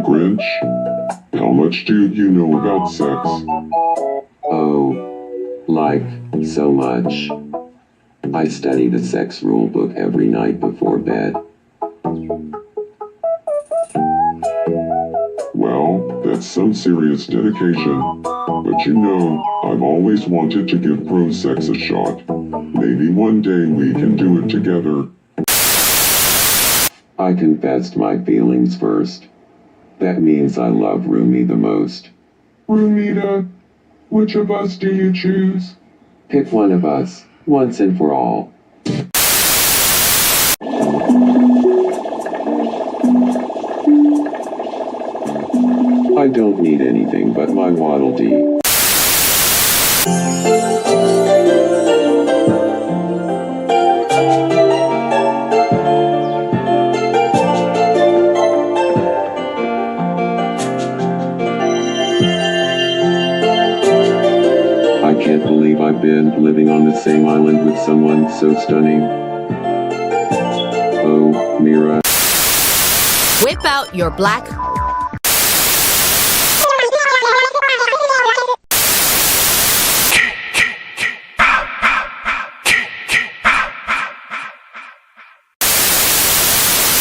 Grinch? How much do you know about sex? Oh, like, so much. I study the sex rule book every night before bed. Well, that's some serious dedication. But you know, I've always wanted to give pro sex a shot. Maybe one day we can do it together. I confessed my feelings first. That means I love Rumi the most. Rumita, which of us do you choose? Pick one of us, once and for all. I don't need anything but my Waddle Dee. I can't believe I've been living on the same island with someone so stunning. Oh, Mira. Whip out your black...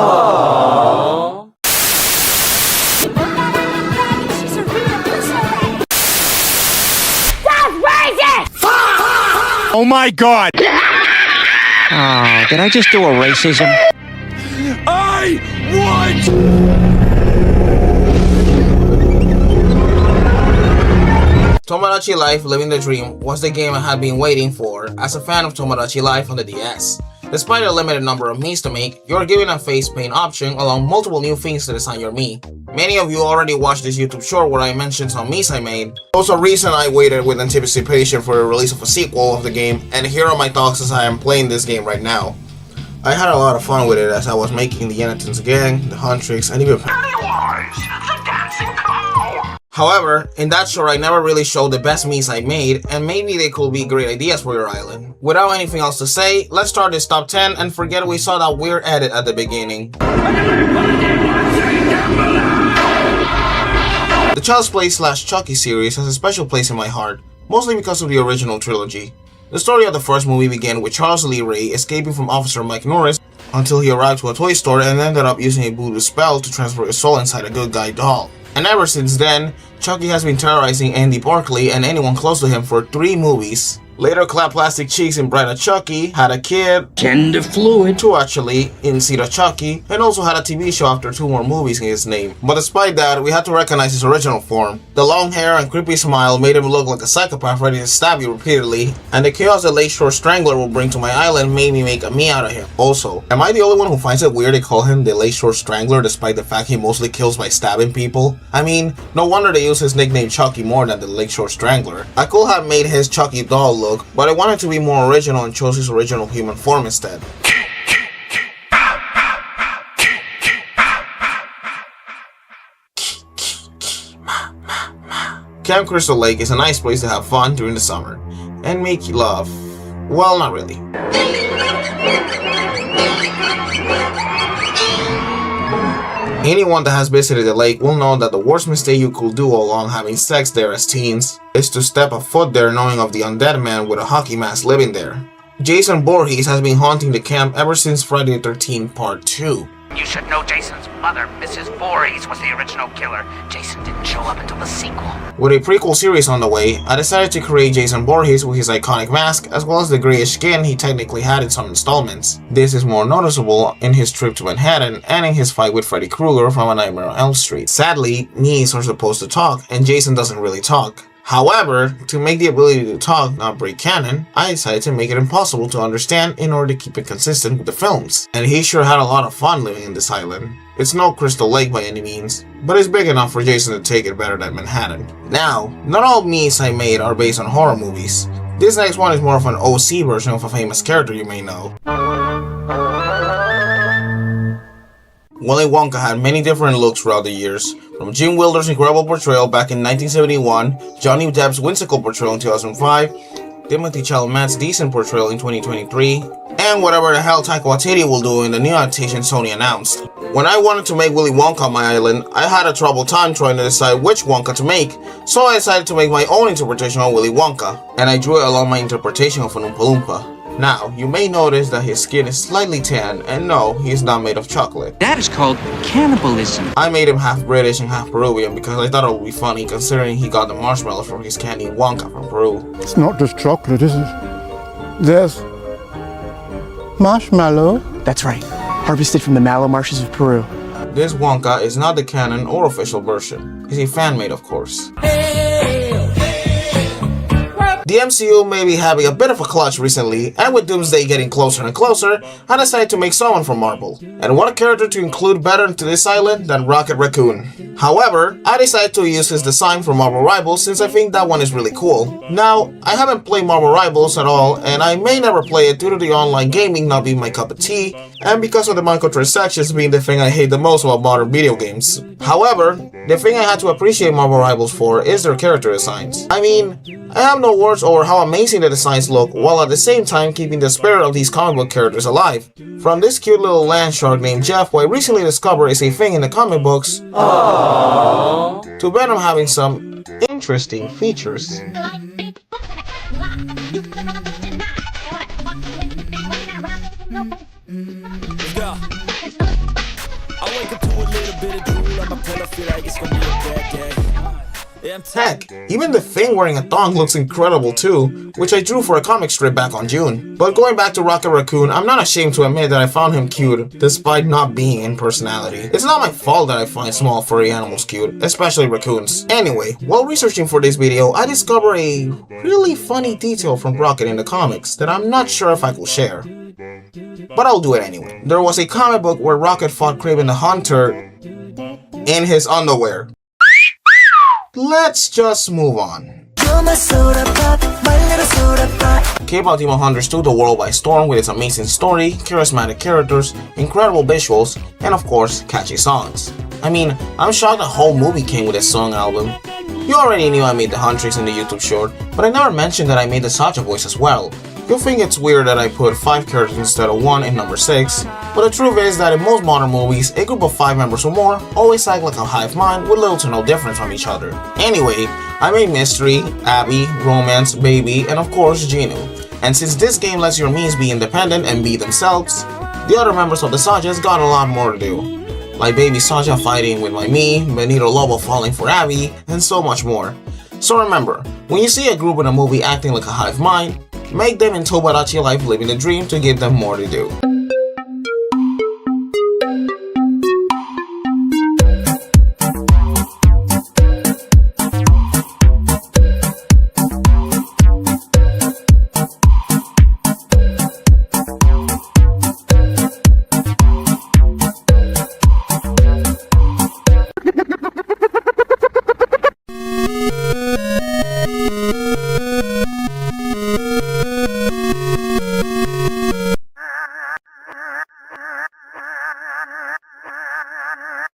Aww. Oh my god! Oh, did I just do a racism? I want... Tomodachi Life Living the Dream was the game I had been waiting for as a fan of Tomodachi Life on the DS. Despite a limited number of Miis to make, you are given a face paint option along multiple new things to design your Mii. Many of you already watched this YouTube short where I mentioned some Miis I made. Also a reason I waited with anticipation for the release of a sequel of the game, and here are my thoughts as I am playing this game right now. I had a lot of fun with it as I was making the Yenatans gang, the Huntrix, and even Pennywise, the dancing cow! However, in that short I never really showed the best Miis I made, and maybe they could be great ideas for your island. Without anything else to say, let's start this top 10 and forget we saw that weird edit at the beginning. The Child's Play / Chucky series has a special place in my heart, mostly because of the original trilogy. The story of the first movie began with Charles Lee Ray escaping from Officer Mike Norris until he arrived to a toy store and ended up using a voodoo spell to transfer his soul inside a good guy doll. And ever since then, Chucky has been terrorizing Andy Barkley and anyone close to him for 3 movies. Later, Clap Plastic Cheeks in Bride of Chucky, had a kid, Gender fluid. 2 actually, in Seed of Chucky, and also had a TV show after 2 more movies in his name. But despite that, we had to recognize his original form. The long hair and creepy smile made him look like a psychopath ready to stab you repeatedly, and the chaos that Lakeshore Strangler will bring to my island made me make a Mii out of him. Also, am I the only one who finds it weird they call him the Lakeshore Strangler despite the fact he mostly kills by stabbing people? I mean, no wonder they use his nickname Chucky more than the Lakeshore Strangler. I could have made his Chucky doll look, but I wanted to be more original and chose his original human form instead. Camp Crystal Lake is a nice place to have fun during the summer and make love. Well, not really. Anyone that has visited the lake will know that the worst mistake you could do along having sex there as teens is to step a foot there knowing of the undead man with a hockey mask living there. Jason Voorhees has been haunting the camp ever since Friday the 13th Part 2. You should know Jason's mother, Mrs. Voorhees, was the original killer. Jason didn't show up until the sequel. With a prequel series on the way, I decided to create Jason Voorhees with his iconic mask, as well as the grayish skin he technically had in some installments. This is more noticeable in his trip to Manhattan and in his fight with Freddy Krueger from A Nightmare on Elm Street. Sadly, Miis are supposed to talk, and Jason doesn't really talk. However, to make the ability to talk not break canon, I decided to make it impossible to understand in order to keep it consistent with the films. And he sure had a lot of fun living in this island. It's no Crystal Lake by any means, but it's big enough for Jason to take it better than Manhattan. Now, not all Miis I made are based on horror movies. This next one is more of an OC version of a famous character you may know. Willy Wonka had many different looks throughout the years, from Gene Wilder's incredible portrayal back in 1971, Johnny Depp's whimsical portrayal in 2005, Timothy Chalamet's decent portrayal in 2023, and whatever the hell Taika Waititi will do in the new adaptation Sony announced. When I wanted to make Willy Wonka on my island, I had a trouble time trying to decide which Wonka to make, so I decided to make my own interpretation of Willy Wonka, and I drew it along my interpretation of an Oompa Loompa. Now, you may notice that his skin is slightly tan, and no, he's not made of chocolate. That is called cannibalism. I made him half British and half Peruvian because I thought it would be funny considering he got the marshmallow from his candy Wonka from Peru. It's not just chocolate, is it? There's marshmallow. That's right. Harvested from the mallow marshes of Peru. This Wonka is not the canon or official version. He's a fan-made, of course. The MCU may be having a bit of a clutch recently, and with Doomsday getting closer and closer, I decided to make someone from Marvel. And what a character to include better into this island than Rocket Raccoon. However, I decided to use his design from Marvel Rivals since I think that one is really cool. Now, I haven't played Marvel Rivals at all, and I may never play it due to the online gaming not being my cup of tea, and because of the microtransactions being the thing I hate the most about modern video games. However, the thing I had to appreciate Marvel Rivals for is their character designs. I mean, I have no words over how amazing the designs look, while at the same time keeping the spirit of these comic book characters alive. From this cute little land shark named Jeff, who I recently discovered is a thing in the comic books, aww, to Venom having some interesting features. Heck, even the Thing wearing a thong looks incredible too, which I drew for a comic strip back on June. But going back to Rocket Raccoon, I'm not ashamed to admit that I found him cute, despite not being in personality. It's not my fault that I find small furry animals cute, especially raccoons. Anyway, while researching for this video, I discovered a really funny detail from Rocket in the comics that I'm not sure if I could share. But I'll do it anyway. There was a comic book where Rocket fought Kraven the Hunter in his underwear. Let's just move on. K-pop Demon Hunters took the world by storm with its amazing story, charismatic characters, incredible visuals, and of course, catchy songs. I mean, I'm shocked the whole movie came with a song album. You already knew I made the Huntrix in the YouTube short, but I never mentioned that I made the Sacha voice as well. You'll think it's weird that I put 5 characters instead of 1 in number 6, but the truth is that in most modern movies, a group of 5 members or more always act like a hive mind with little to no difference from each other. Anyway, I made Mystery, Abby, Romance, Baby, and of course Genu. And since this game lets your Miis be independent and be themselves, the other members of the Sachas got a lot more to do. Like Baby Sacha fighting with my Mii, Benito Lobo falling for Abby, and so much more. So remember, when you see a group in a movie acting like a hive mind, make them in Tomodachi Life living the dream to give them more to do.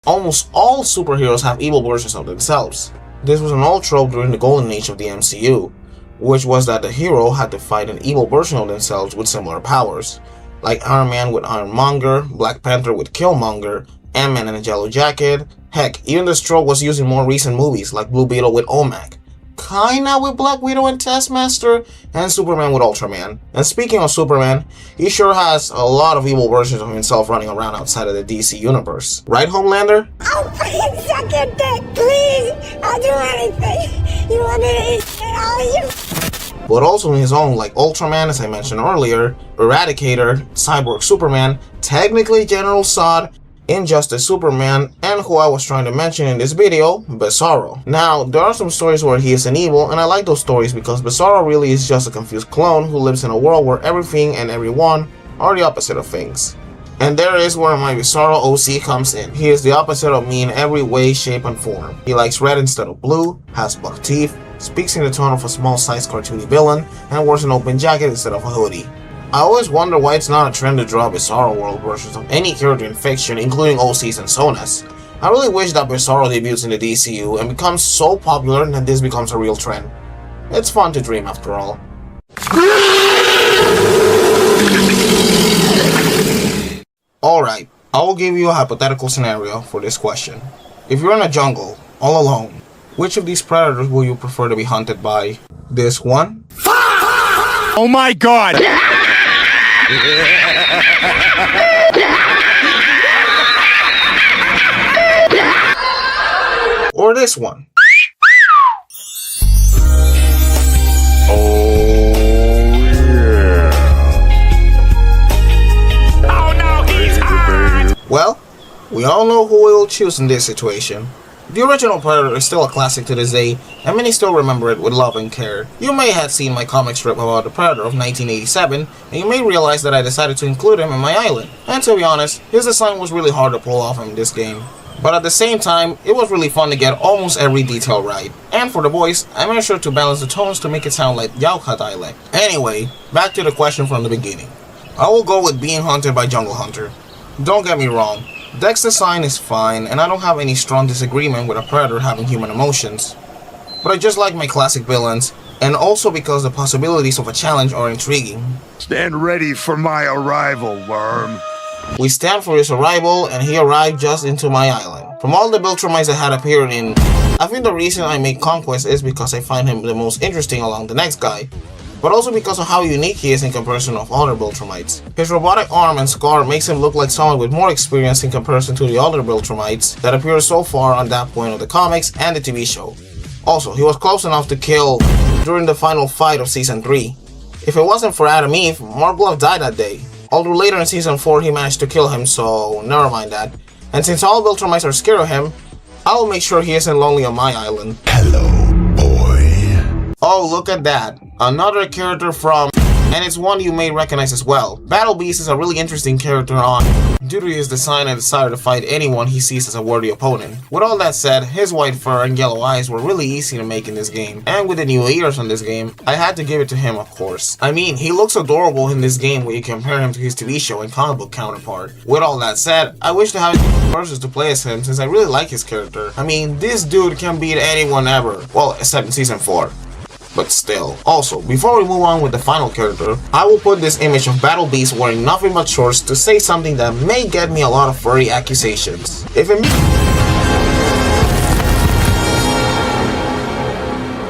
Almost all superheroes have evil versions of themselves. This was an old trope during the golden age of the MCU, which was that the hero had to fight an evil version of themselves with similar powers, like Iron Man with Ironmonger, Black Panther with Killmonger, Ant-Man in a Yellow Jacket. Heck, even this trope was used in more recent movies like Blue Beetle with OMAC, kinda with Black Widow and Taskmaster, and Superman with Ultraman. And speaking of Superman, he sure has a lot of evil versions of himself running around outside of the DC universe. Right, Homelander? Oh, please suck your dick, please! I'll do anything! You want me to eat it all you? But also in his own, like Ultraman, as I mentioned earlier, Eradicator, Cyborg Superman, technically General Zod, Injustice Superman, and who I was trying to mention in this video, Bizarro. Now, there are some stories where he is an evil, and I like those stories because Bizarro really is just a confused clone who lives in a world where everything and everyone are the opposite of things. And there is where my Bizarro OC comes in. He is the opposite of me in every way, shape, and form. He likes red instead of blue, has buck teeth, speaks in the tone of a small-sized cartoony villain, and wears an open jacket instead of a hoodie. I always wonder why it's not a trend to draw Bizarro world versions of any character in fiction, including OCs and Sonas. I really wish that Bizarro debuts in the DCU and becomes so popular that this becomes a real trend. It's fun to dream after all. Alright, I will give you a hypothetical scenario for this question. If you're in a jungle, all alone, which of these predators will you prefer to be hunted by? This one? Oh my god! Or this one? Well, we all know who we will choose in this situation. The original Predator is still a classic to this day, and many still remember it with love and care. You may have seen my comic strip about the Predator of 1987, and you may realize that I decided to include him in my island. And to be honest, his design was really hard to pull off in this game. But at the same time, it was really fun to get almost every detail right. And for the voice, I made sure to balance the tones to make it sound like Yauka dialect. Anyway, back to the question from the beginning. I will go with being hunted by Jungle Hunter. Don't get me wrong, Deck's design is fine, and I don't have any strong disagreement with a predator having human emotions. But I just like my classic villains, and also because the possibilities of a challenge are intriguing. Stand ready for my arrival, worm. We stand for his arrival, and he arrived just into my island. From all the Viltrumites that had appeared in, I think the reason I make Conquest is because I find him the most interesting along the next guy, but also because of how unique he is in comparison of other Viltrumites. His robotic arm and scar makes him look like someone with more experience in comparison to the other Viltrumites that appear so far on that point of the comics and the TV show. Also, he was close enough to kill during the final fight of Season 3. If it wasn't for Adam Eve, Mark Bluff died that day. Although later in Season 4 he managed to kill him, so never mind that. And since all Viltrumites are scared of him, I will make sure he isn't lonely on my island. Hello, boy. Oh, look at that. Another character from, and it's one you may recognize as well. Battle Beast is a really interesting character on. Due to his design and desire to fight anyone he sees as a worthy opponent. With all that said, his white fur and yellow eyes were really easy to make in this game. And with the new ears on this game, I had to give it to him, of course. I mean, he looks adorable in this game when you compare him to his TV show and comic book counterpart. With all that said, I wish to have versus to play as him since I really like his character. I mean, this dude can beat anyone ever. Well, except in Season 4. But still. Also, before we move on with the final character, I will put this image of Battle Beast wearing nothing but shorts to say something that may get me a lot of furry accusations. If it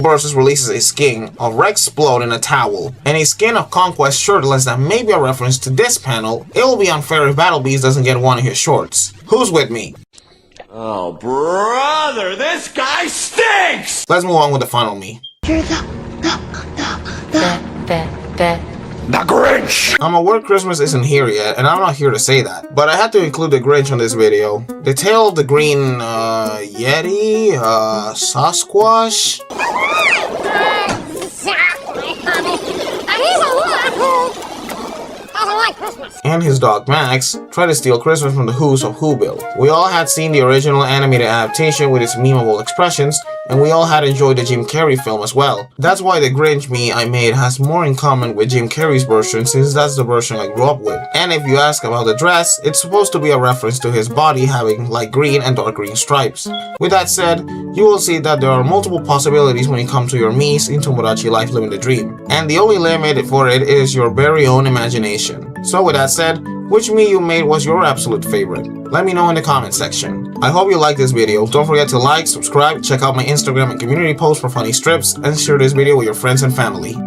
versus releases a skin of Rexplode in a towel, and a skin of Conquest shirtless that may be a reference to this panel, it will be unfair if Battle Beast doesn't get one of his shorts. Who's with me? Oh, brother, this guy stinks! Let's move on with the final me. You're The Grinch! I'm aware Christmas isn't here yet, and I'm not here to say that, but I had to include the Grinch on this video. The tale of the green, Yeti, Sasquatch? And his dog Max tried to steal Christmas from the Who's of Whoville. We all had seen the original animated adaptation with its memeable expressions, and we all had enjoyed the Jim Carrey film as well. That's why the Grinch me I made has more in common with Jim Carrey's version, since that's the version I grew up with. And if you ask about the dress, it's supposed to be a reference to his body having light green and dark green stripes. With that said, you will see that there are multiple possibilities when it comes to your Miis in Tomodachi Life Living the Dream, and the only limit for it is your very own imagination. So with that said, which me you made was your absolute favorite? Let me know in the comment section. I hope you liked this video. Don't forget to like, subscribe, check out my Instagram and community posts for funny strips, and share this video with your friends and family.